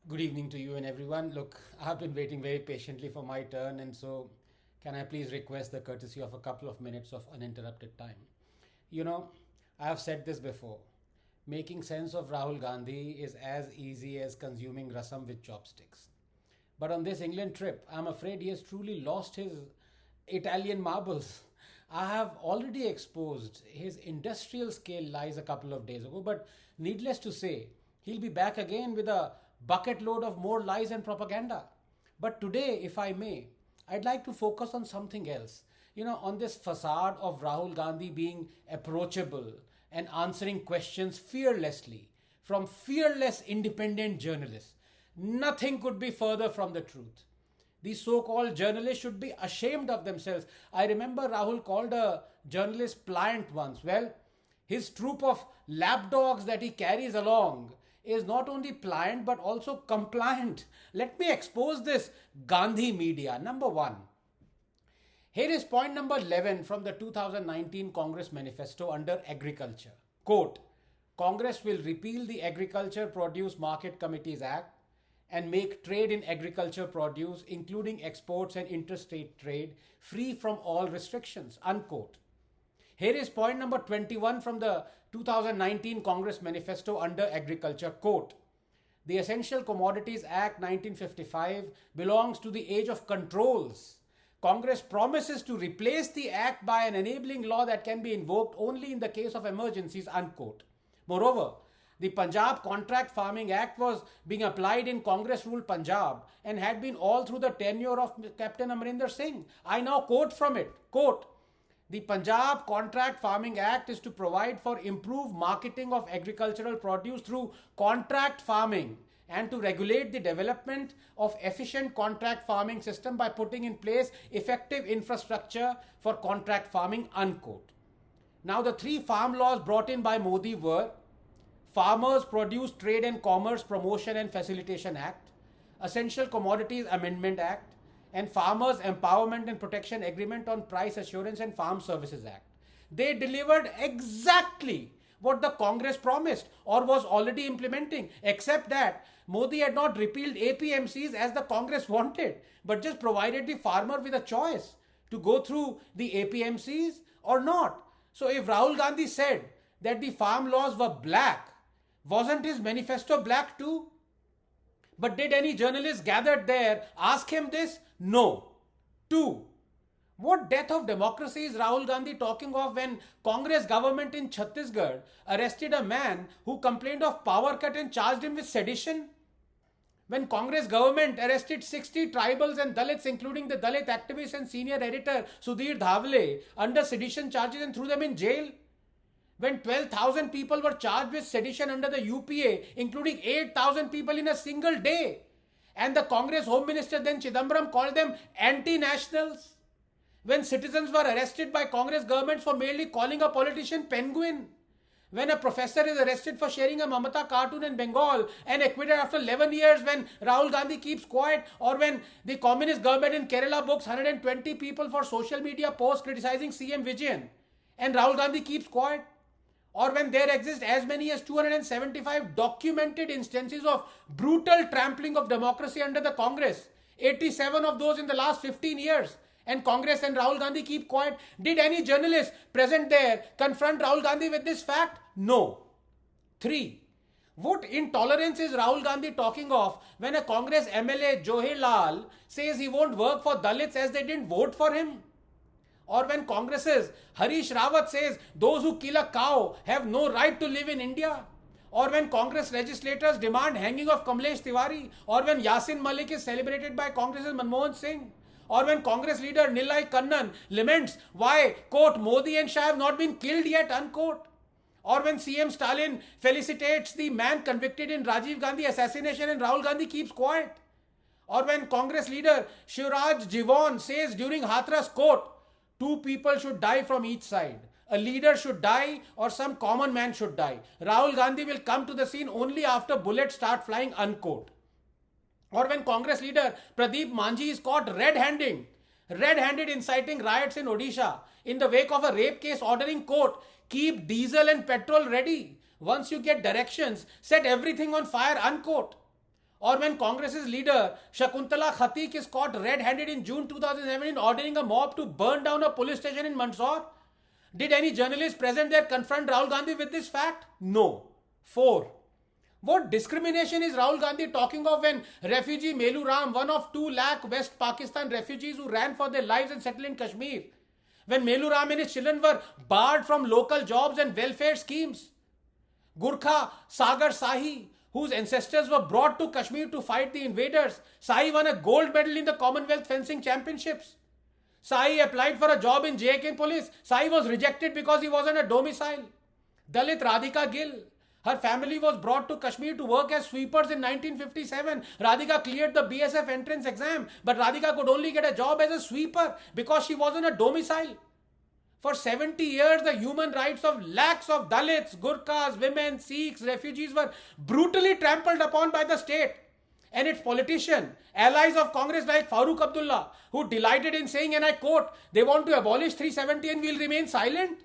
Good evening to you and everyone. Look, I've been waiting very patiently for my turn, and so can I please request the courtesy of a couple of minutes of uninterrupted time? You know, I have said this before. Making sense of Rahul Gandhi is as easy as consuming rasam with chopsticks. But on this England trip, I'm afraid he has truly lost his Italian marbles. I have already exposed his industrial scale lies a couple of days ago, but needless to say, he'll be back again with a bucket load of more lies and propaganda. But today, if I may, I'd like to focus on something else. On this facade of Rahul Gandhi being approachable and answering questions fearlessly from fearless independent journalists. Nothing could be further from the truth. These so called journalists should be ashamed of themselves. I remember Rahul called a journalist pliant once. Well, his troop of lapdogs that he carries along is not only pliant but also compliant. Let me expose this Gandhi media. Number one, here is point number 11 from the 2019 Congress manifesto under agriculture. Quote, Congress will repeal the Agriculture Produce Market Committees Act and make trade in agriculture produce, including exports and interstate trade, free from all restrictions. Unquote. Here is point number 21 from the 2019 Congress manifesto under agriculture. Quote, the Essential Commodities Act 1955 belongs to the age of controls. Congress promises to replace the act by an enabling law that can be invoked only in the case of emergencies. Unquote. Moreover, the Punjab Contract Farming Act was being applied in Congress ruled Punjab and had been all through the tenure of Captain Amrinder Singh. I now quote from it. Quote, the Punjab Contract Farming Act is to provide for improved marketing of agricultural produce through contract farming and to regulate the development of efficient contract farming system by putting in place effective infrastructure for contract farming. Unquote. Now the three farm laws brought in by Modi were Farmers Produce Trade and Commerce Promotion and Facilitation Act, Essential Commodities Amendment Act, and Farmers Empowerment and Protection Agreement on Price Assurance and Farm Services Act. They delivered exactly what the Congress promised or was already implementing, except that Modi had not repealed APMCs as the Congress wanted, but just provided the farmer with a choice to go through the APMCs or not. So if Rahul Gandhi said that the farm laws were black, wasn't his manifesto black too? But did any journalist gathered there ask him this? No. Two, what death of democracy is Rahul Gandhi talking of when Congress government in Chhattisgarh arrested a man who complained of power cut and charged him with sedition? When Congress government arrested 60 tribals and Dalits, including the Dalit activist and senior editor Sudhir Dhavle, under sedition charges and threw them in jail? When 12,000 people were charged with sedition under the UPA, including 8,000 people in a single day. And the Congress Home Minister then Chidambaram called them anti-nationals. When citizens were arrested by Congress governments for merely calling a politician penguin. When a professor is arrested for sharing a Mamata cartoon in Bengal and acquitted after 11 years when Rahul Gandhi keeps quiet, or when the communist government in Kerala books 120 people for social media posts criticizing CM Vijayan and Rahul Gandhi keeps quiet. Or when there exist as many as 275 documented instances of brutal trampling of democracy under the Congress, 87 of those in the last 15 years, and Congress and Rahul Gandhi keep quiet. Did any journalist present there confront Rahul Gandhi with this fact? No. 3. What intolerance is Rahul Gandhi talking of when a Congress MLA Johir Lal says he won't work for Dalits as they didn't vote for him? Or when Congress's Harish Rawat says those who kill a cow have no right to live in India? Or when Congress legislators demand hanging of Kamlesh Tiwari? Or when Yasin Malik is celebrated by Congress's Manmohan Singh? Or when Congress leader Nilai Kannan laments why, quote, Modi and Shah have not been killed yet, unquote? Or when CM Stalin felicitates the man convicted in Rajiv Gandhi assassination and Rahul Gandhi keeps quiet? Or when Congress leader Shivraj Jivon says during Hathras, quote, two people should die from each side. A leader should die or some common man should die. Rahul Gandhi will come to the scene only after bullets start flying, unquote. Or when Congress leader Pradeep Manji is caught red-handed inciting riots in Odisha in the wake of a rape case ordering, quote, keep diesel and petrol ready. Once you get directions, set everything on fire, unquote. Or when Congress's leader Shakuntala Khatik is caught red-handed in June 2017 ordering a mob to burn down a police station in Mandsaur? Did any journalist present there confront Rahul Gandhi with this fact? No. 4. What discrimination is Rahul Gandhi talking of when refugee Melu Ram, one of 2 lakh West Pakistan refugees who ran for their lives and settled in Kashmir, when Melu Ram and his children were barred from local jobs and welfare schemes? Gurkha Sagar Sahi, whose ancestors were brought to Kashmir to fight the invaders. Sahi won a gold medal in the Commonwealth Fencing Championships. Sahi applied for a job in JK police. Sahi was rejected because he wasn't a domicile. Dalit Radhika Gill. Her family was brought to Kashmir to work as sweepers in 1957. Radhika cleared the BSF entrance exam, but Radhika could only get a job as a sweeper because she wasn't a domicile. For 70 years, the human rights of lakhs of Dalits, Gurkhas, women, Sikhs, refugees were brutally trampled upon by the state. And its politicians, allies of Congress like Farooq Abdullah, who delighted in saying, and I quote, they want to abolish 370 and we'll remain silent.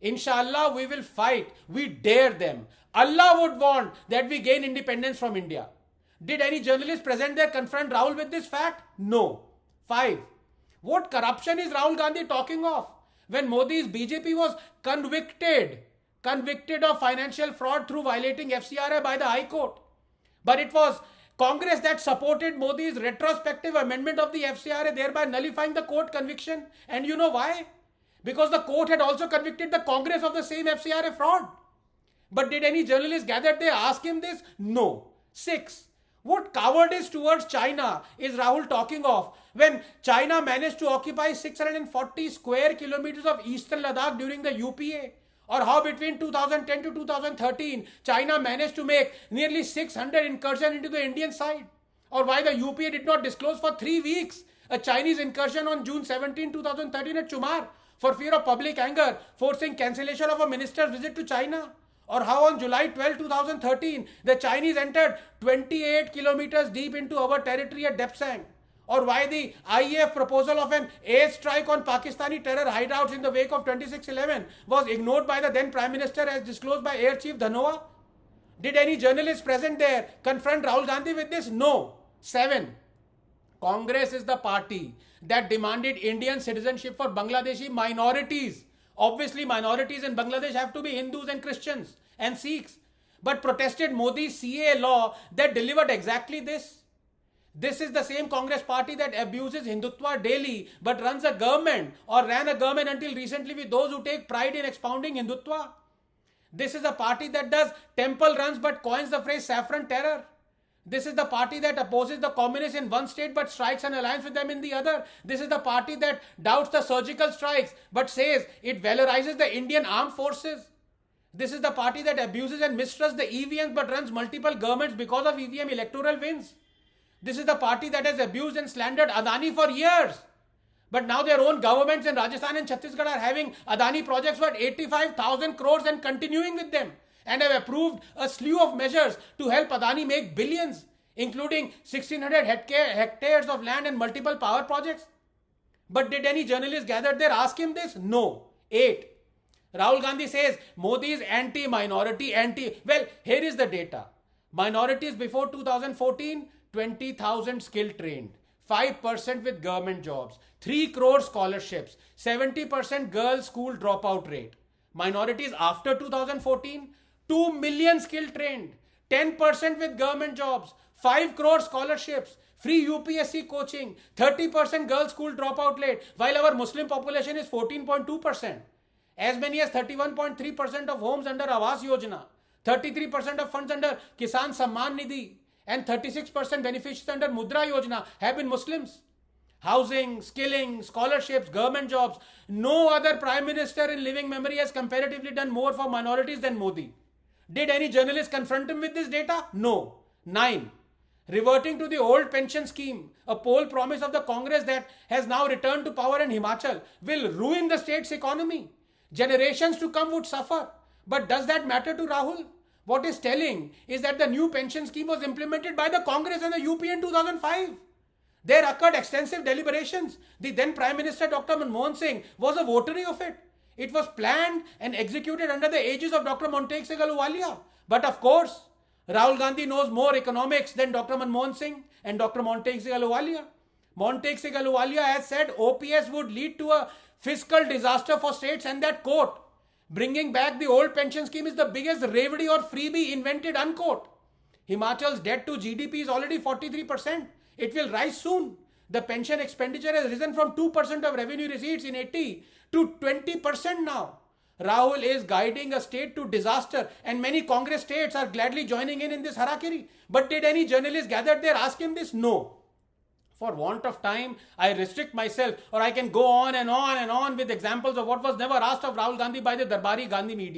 Inshallah, we will fight. We dare them. Allah would want that we gain independence from India. Did any journalist present there confront Rahul with this fact? No. 5. What corruption is Rahul Gandhi talking of? When Modi's BJP was convicted of financial fraud through violating FCRA by the High Court. But it was Congress that supported Modi's retrospective amendment of the FCRA, thereby nullifying the court conviction. And you know why? Because the court had also convicted the Congress of the same FCRA fraud. But did any journalist gathered there ask him this? No. 6. What cowardice towards China is Rahul talking of when China managed to occupy 640 square kilometers of eastern Ladakh during the UPA? Or how between 2010 to 2013, China managed to make nearly 600 incursions into the Indian side? Or why the UPA did not disclose for 3 weeks a Chinese incursion on June 17, 2013 at Chumar for fear of public anger, forcing cancellation of a minister's visit to China? Or how on July 12, 2013, the Chinese entered 28 kilometers deep into our territory at Depsang? Or why the IEF proposal of an airstrike on Pakistani terror hideouts in the wake of 26/11 was ignored by the then Prime Minister as disclosed by Air Chief Dhanoa? Did any journalist present there confront Rahul Gandhi with this? No. 7. Congress is the party that demanded Indian citizenship for Bangladeshi minorities. Obviously, minorities in Bangladesh have to be Hindus and Christians and Sikhs, but protested Modi's CA law that delivered exactly this. This is the same Congress party that abuses Hindutva daily but runs a government or ran a government until recently with those who take pride in expounding Hindutva. This is a party that does temple runs but coins the phrase saffron terror. This is the party that opposes the communists in one state but strikes an alliance with them in the other. This is the party that doubts the surgical strikes but says it valorizes the Indian armed forces. This is the party that abuses and mistrusts the EVMs but runs multiple governments because of EVM electoral wins. This is the party that has abused and slandered Adani for years. But now their own governments in Rajasthan and Chhattisgarh are having Adani projects worth 85,000 crores and continuing with them, and have approved a slew of measures to help Adani make billions, including 1,600 hectares of land and multiple power projects. But did any journalist gathered there ask him this? No. 8. Rahul Gandhi says Modi is anti-minority, Well, here is the data. Minorities before 2014, 20,000 skill trained, 5% with government jobs, 3 crore scholarships, 70% girls school dropout rate. Minorities after 2014, 2 million skill trained, 10% with government jobs, 5 crore scholarships, free UPSC coaching, 30% girls school dropout rate, while our Muslim population is 14.2%. As many as 31.3% of homes under Awas Yojana, 33% of funds under Kisan Samman Nidhi, and 36% beneficiaries under Mudra Yojana have been Muslims. Housing, skilling, scholarships, government jobs. No other Prime Minister in living memory has comparatively done more for minorities than Modi. Did any journalist confront him with this data? No. 9. Reverting to the old pension scheme, a poll promise of the Congress that has now returned to power in Himachal will ruin the state's economy. Generations to come would suffer. But does that matter to Rahul? What is telling is that the new pension scheme was implemented by the Congress and the UP in 2005. There occurred extensive deliberations. The then Prime Minister Dr. Manmohan Singh was a votary of it. It was planned and executed under the aegis of Dr. Montek Singh Ahluwalia. But of course, Rahul Gandhi knows more economics than Dr. Manmohan Singh and Dr. Montague Singh Ahluwalia. Montague Singh Ahluwalia has said OPS would lead to a fiscal disaster for states, and that quote, bringing back the old pension scheme is the biggest revenue or freebie invented, unquote. Himachal's debt to GDP is already 43%. It will rise soon. The pension expenditure has risen from 2% of revenue receipts in 80 to 20% now. Rahul is guiding a state to disaster, and many Congress states are gladly joining in this harakiri. But did any journalist gathered there ask him this? No. For want of time, I restrict myself, or I can go on and on and on with examples of what was never asked of Rahul Gandhi by the Darbari Gandhi media.